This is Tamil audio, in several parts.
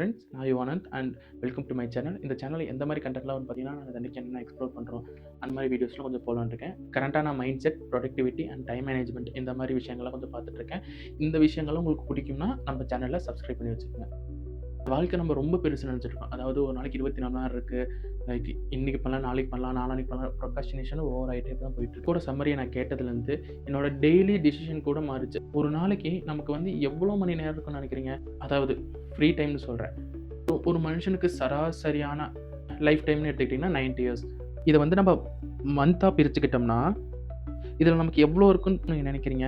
ஃப்ரெண்ட்ஸ், நான் Yuvanand and welcome to my channel. இந்த சேனல் எந்த மாதிரி கண்டென்ட்லாம் வந்து பார்த்தீங்கன்னா, நான் அன்றைக்கி என்ன எக்ஸ்ப்ளோர் பண்ணுறோம் அந்த மாதிரி வீடியோஸ்லாம் கொஞ்சம் போடலான்னு இருக்கேன். கரண்ட்டாக நான் mind set, productivity and time management இந்த மாதிரி விஷயங்கள்லாம் கொஞ்சம் பார்த்துட்ருக்கேன். இந்த விஷயங்கள்லாம் உங்களுக்கு பிடிக்கும்னா நம்ம சேனலில் சப்ஸ்கிரைப் பண்ணி வச்சுக்கோங்க. வாழ்க்கை நம்ம ரொம்ப பெருசு நினச்சிருக்கோம். அதாவது ஒரு நாளைக்கு 24 மணி நேரம் இருக்குது. லைக் இன்றைக்கி பண்ணலாம், நாளைக்கு பண்ணலாம், நாளான்னைக்கு பண்ணலாம். ப்ரொக்ராஸ்டினேஷன் ஓவர் ஆகிட்டே தான் போயிட்டு கூட சம்மரியை நான் கேட்டதுலேருந்து என்னோட டெய்லி டிசிஷன் கூட மாறிச்சு. ஒரு நாளைக்கு நமக்கு வந்து எவ்வளோ மணி நேரம் இருக்குன்னு நினைக்கிறீங்க? அதாவது ஃப்ரீ டைம்னு சொல்கிறேன். ஒரு மனுஷனுக்கு சராசரியான லைஃப் டைம்னு எடுத்துக்கிட்டிங்கன்னா 90 இயர்ஸ். இதை வந்து நம்ம மந்த்தாக பிரிச்சுக்கிட்டோம்னா இதில் நமக்கு எவ்வளோ இருக்குன்னு நீங்கள் நினைக்கிறீங்க?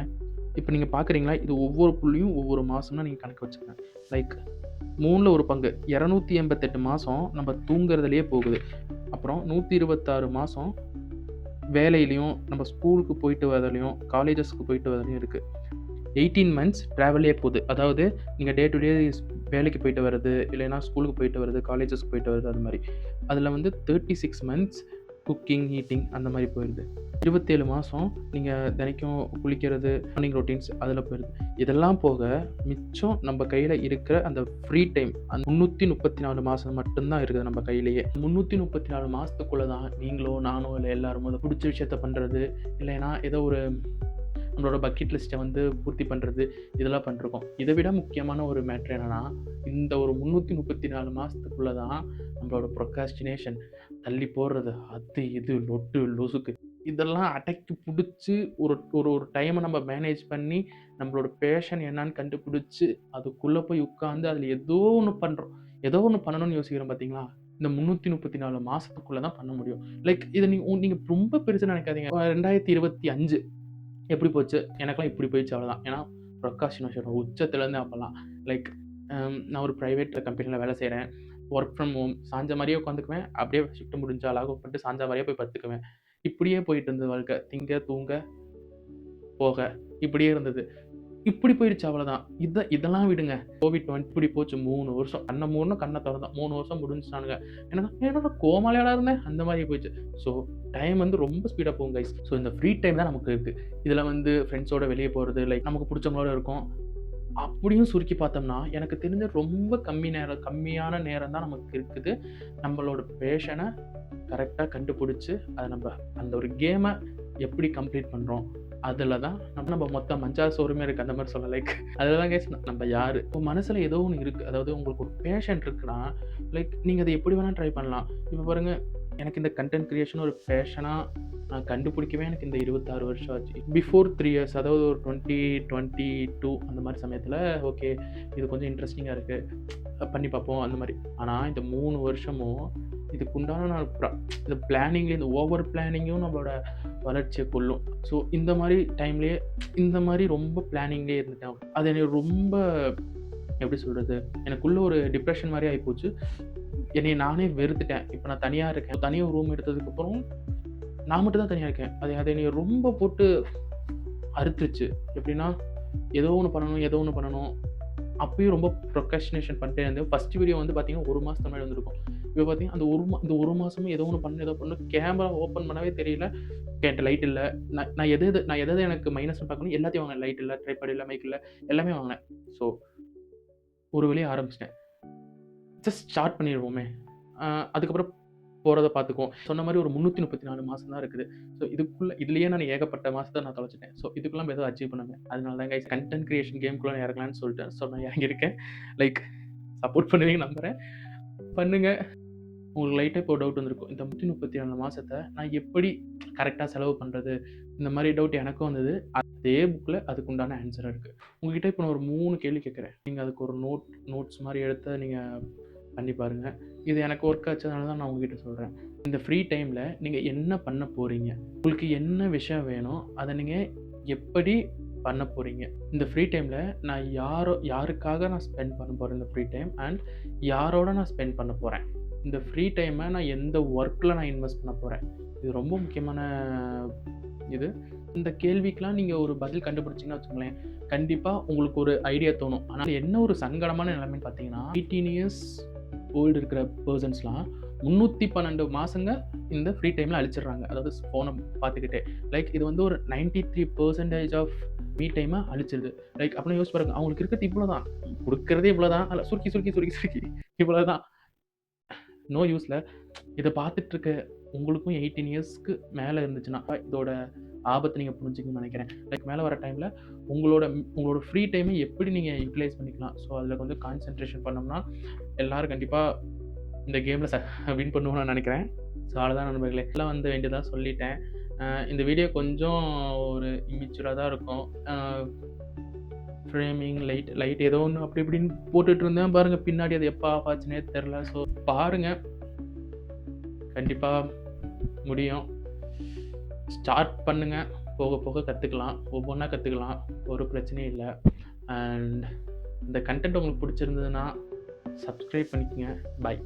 இப்போ நீங்கள் பார்க்குறீங்களா, இது ஒவ்வொரு புள்ளியும் ஒவ்வொரு மாதம்னா நீங்கள் கணக்கு வச்சுக்கங்க. லைக் 3ல் ஒரு பங்கு 288 மாதம் நம்ம தூங்குறதுலேயே போகுது. அப்புறம் 126 மாதம் வேலையிலையும் நம்ம ஸ்கூலுக்கு போயிட்டு வரதுலையும் காலேஜஸ்க்கு போயிட்டு வரதுலையும் இருக்குது. 18 மந்த்ஸ் ட்ராவலே போகுது. அதாவது நீங்கள் டே டு டே வேலைக்கு போயிட்டு வர்றது, இல்லைன்னா ஸ்கூலுக்கு போயிட்டு வர்றது, காலேஜஸ்க்கு போயிட்டு வர்றது, அது மாதிரி. அதில் வந்து 36 மந்த்ஸ் குக்கிங், ஈட்டிங் அந்த மாதிரி போயிடுது. 27 மாதம் நீங்கள் தினைக்கும் குளிக்கிறது, மார்னிங் ரொட்டீன்ஸ் அதில் போயிடுது. இதெல்லாம் போக மிச்சம் நம்ம கையில் இருக்கிற அந்த ஃப்ரீ டைம் அந்த 334 மாதம் மட்டும்தான் இருக்குது நம்ம கையிலேயே. 334 மாதத்துக்குள்ளே தான் நீங்களோ நானோ இல்லை எல்லாருமோ அதை பிடிச்ச விஷயத்த பண்ணுறது, இல்லைன்னா ஏதோ ஒரு நம்மளோட பக்கெட் லிஸ்ட்டை வந்து பூர்த்தி பண்ணுறது, இதெல்லாம் பண்ணிருக்கோம். இதை விட முக்கியமான ஒரு மேட்ரு என்னென்னா, இந்த ஒரு 334 மாதத்துக்குள்ளே தான் நம்மளோட ப்ரொக்ராஸ்டினேஷன், தள்ளி போடுறது, அது இது லொட்டு லொசுக்கு இதெல்லாம் அடக்கி பிடிச்சி ஒரு ஒரு ஒரு டைமை நம்ம மேனேஜ் பண்ணி நம்மளோட பேஷன் என்னன்னு கண்டுபிடிச்சி அதுக்குள்ளே போய் உட்காந்து அதில் ஏதோ ஒன்று பண்ணுறோம். ஏதோ ஒன்று பண்ணணும்னு யோசிக்கிறோம் பார்த்தீங்களா? இந்த 334 மாதத்துக்குள்ளே தான் பண்ண முடியும். லைக் இதை நீங்கள் ரொம்ப பெருசாக நினைக்காதீங்க. 2025 எப்படி போச்சு? எனக்கெல்லாம் இப்படி போயிடுச்சு, அவ்வளோதான். ஏன்னா ப்ரொக்ராஸ்டினேஷன் உச்சத்துலேருந்து அப்போல்லாம் லைக் நான் ஒரு ப்ரைவேட் கம்பெனியில் வேலை செய்கிறேன். Work from home. சாஞ்ச மாதிரியே உட்காந்துக்குவேன். அப்படியே ஷிஃப்ட் முடிஞ்சா லாக் பண்ணிட்டு சாஞ்ச மாதிரியே போய் படுத்துக்குவேன். இப்படியே போயிட்டு இருந்தது வாழ்க்கை. திங்க, தூங்க, போக இப்படியே இருந்தது. இப்படி போயிடுச்சு, அவ்வளோதான். இதெல்லாம் விடுங்க. கோவிட் இப்படி போச்சு 3 வருஷம். கண்ணை மூடணும், கண்ணை திறந்தோம். 3 வருஷம் முடிஞ்சுட்டானுங்க. என்னோட கோமாளியாடா இருந்தேன், அந்த மாதிரி போயிடுச்சு. ஸோ டைம் வந்து ரொம்ப ஸ்பீடாக போகும் கைஸ். ஸோ இந்த ஃப்ரீ டைம் தான் நமக்கு இருக்குது. இதில் வந்து ஃப்ரெண்ட்ஸோட வெளியே போகிறது, லைக் நமக்கு பிடிச்சவங்களோட இருக்கும். அப்படியும் சுருக்கி பார்த்தோம்னா எனக்கு தெரிஞ்ச ரொம்ப கம்மியான நேரம் தான் நமக்கு இருக்குது. நம்மளோட பேஷனை கரெக்டாக கண்டுபிடிச்சி அதை நம்ம அந்த ஒரு கேமை எப்படி கம்ப்ளீட் பண்ணுறோம், அதில் தான் நம்ம மொத்தம் மஞ்சாத சோறுமே இருக்குது, அந்த மாதிரி சொல்ல. லைக் அதில் தான் கேஸ் நம்ம யார். உங்கள் மனசில் ஏதோ ஒன்று இருக்குது, அதாவது உங்களுக்கு ஒரு பேஷன் இருக்குன்னா லைக் நீங்கள் அதை எப்படி வேணால் ட்ரை பண்ணலாம். இப்போ பாருங்கள், எனக்கு இந்த கண்டென்ட் க்ரியேஷன் ஒரு பேஷனாக நான் கண்டுபிடிக்கவே எனக்கு இந்த 26 வருஷம் ஆச்சு. பிஃபோர் 3 இயர்ஸ், அதாவது ஒரு 2022 அந்த மாதிரி சமயத்தில் ஓகே இது கொஞ்சம் இன்ட்ரெஸ்டிங்காக இருக்குது, பண்ணி பார்ப்போம் அந்த மாதிரி. ஆனால் இந்த 3 வருஷமும் இதுக்குண்டான நான் இந்த பிளானிங்லேயே, இந்த ஓவர் பிளானிங்கும் நம்மளோட வளர்ச்சியை கொள்ளும். ஸோ இந்த மாதிரி டைம்லேயே இந்த மாதிரி ரொம்ப பிளானிங்லேயே இருந்துட்டேன். அது எனக்கு ரொம்ப எப்படி சொல்கிறது, எனக்குள்ளே ஒரு டிப்ரெஷன் மாதிரி ஆகிப்போச்சு. என்னை நானே வெறுத்துட்டேன். இப்போ நான் தனியாக இருக்கேன். தனியாக ரூம் எடுத்ததுக்கப்புறம் நான் மட்டும் தான் தனியாக இருக்கேன். அதை என்னை ரொம்ப போட்டு அறுத்துருச்சு. எப்படின்னா ஏதோ ஒன்று பண்ணணும். அப்பயும் ரொம்ப ப்ரொக்ராஸ்டினேஷன் பண்ணிட்டே இருந்தேன். ஃபஸ்ட் வீடியோ வந்து பார்த்தீங்கன்னா 1 மாதத்துக்கு முன்னாடி வந்திருக்கும். இப்போ பார்த்தீங்கன்னா அந்த ஒரு மாதமும் ஏதோ ஒன்று பண்ணணும். கேமரா ஓப்பன் பண்ணவே தெரியல. என்கிட்ட லைட் இல்லை. நான் எது எனக்கு மைனஸ்னு பார்க்கணும் எல்லாத்தையும் வாங்கினேன். லைட் இல்லை, ட்ரைபாட் இல்லை, மைக் இல்லை, எல்லாமே வாங்கினேன். ஸோ ஒரு வழியாக ஆரம்பிச்சிட்டேன். ஜஸ்ட் ஸ்டார்ட் பண்ணிடுவோமே, அதுக்கப்புறம் போகிறத பார்த்துக்குவோம். சொன்ன மாதிரி ஒரு 334 மாதம் தான் இருக்குது. ஸோ இதுலேயே நான் ஏகப்பட்ட மாதத்தை நான் தொலைச்சிட்டேன். ஸோ இதுக்குள்ள நம்ம ஏதோ அச்சீவ் பண்ணுவேன். அதனால தான் கைஸ் கண்டென்ட் க்ரியேஷன் கேம்குள்ளே இறங்கலான்னு சொல்லிட்டு நான் இறங்கியிருக்கேன். லைக் சப்போர்ட் பண்ணுவீங்க நம்புகிறேன். பண்ணுங்கள். உங்களுக்கு லைட்டாக இப்போ டவுட் வந்திருக்கும், இந்த 334 மாதத்தை நான் எப்படி கரெக்டாக செலவு பண்ணுறது, இந்த மாதிரி டவுட் எனக்கும் வந்தது. அதே புக்கில் அதுக்குண்டான ஆன்சர் இருக்குது. உங்கள்கிட்ட இப்போ நான் ஒரு 3 கேள்வி கேட்குறேன். நீங்கள் அதுக்கு ஒரு நோட்ஸ் மாதிரி எடுத்து நீங்கள் பண்ணி பாருங்கள். இது எனக்கு ஒர்க் ஆச்சதுனால தான் நான் உங்ககிட்ட சொல்கிறேன். இந்த ஃப்ரீ டைமில் நீங்கள் என்ன பண்ண போகிறீங்க, உங்களுக்கு என்ன விஷயம் வேணும், அதை நீங்கள் எப்படி பண்ண போகிறீங்க. இந்த ஃப்ரீ டைமில் நான் யாருக்காக நான் ஸ்பெண்ட் பண்ண போகிறேன் இந்த ஃப்ரீ டைம், அண்ட் யாரோட நான் ஸ்பெண்ட் பண்ண போகிறேன். இந்த ஃப்ரீ டைமை நான் எந்த ஒர்க்கில் நான் இன்வெஸ்ட் பண்ண போகிறேன். இது ரொம்ப முக்கியமான இது. இந்த கேள்விக்கெலாம் நீங்கள் ஒரு பதில் கண்டுபிடிச்சிங்கன்னா வச்சுக்கோங்களேன், கண்டிப்பாக உங்களுக்கு ஒரு ஐடியா தோணும். ஆனால் என்ன ஒரு சங்கடமான நிலைமைன்னு பார்த்தீங்கன்னா, 18 இயர்ஸ் ஓல்டு இருக்கிற பர்சன்ஸ்லாம் 312 மாதங்க இந்த ஃப்ரீ டைமில் அழிச்சிடுறாங்க. அதாவது ஃபோனை பார்த்துக்கிட்டே. லைக் இது வந்து ஒரு 93% ஆஃப் மீ டைமை அழிச்சிருது. லைக் அப்படின்னா யோசிச்சு பாருங்க, அவங்களுக்கு இருக்கிறது இவ்வளோ தான், கொடுக்கறதே இவ்வளோ தான், அதில் சுருக்கி சுருக்கி சுருக்கி சுருக்கி இவ்வளோ தான், நோ யூஸில். இதை பார்த்துட்டு இருக்க உங்களுக்கும் 18 இயர்ஸ்க்கு மேலே இருந்துச்சுன்னா இதோட ஆபத்தை நீங்கள் புரிஞ்சுக்கணும்னு நினைக்கிறேன். லைக் மேலே வர டைமில் உங்களோட ஃப்ரீ டைமை எப்படி நீங்கள் யூட்டிலைஸ் பண்ணிக்கலாம். ஸோ அதில் கொஞ்சம் கான்சென்ட்ரேஷன் பண்ணோம்னா எல்லோரும் கண்டிப்பாக இந்த கேமில் வின் பண்ணுவோம்னு நான் நினைக்கிறேன். ஸோ அவ்வளோதான் நண்பர்களே, எல்லாம் வந்து வேண்டியதாக சொல்லிட்டேன். இந்த வீடியோ கொஞ்சம் ஒரு இம்மெச்சூராக தான் இருக்கும். ஃப்ரேமிங் லைட் ஏதோ ஒன்று அப்படி இப்படின்னு போட்டுட்டு இருந்தேன் பாருங்கள், பின்னாடி அது எப்போ ஆஃப் ஆச்சுனே தெரில. ஸோ பாருங்கள், கண்டிப்பாக முடியும். ஸ்டார்ட் பண்ணுங்கள், போக போக கற்றுக்கலாம், ஒவ்வொன்றா கற்றுக்கலாம், ஒரு பிரச்சனையும் இல்லை. அண்ட் இந்த கண்டென்ட் உங்களுக்கு பிடிச்சிருந்ததுன்னா சப்ஸ்கிரைப் பண்ணிக்கோங்க. பாய்.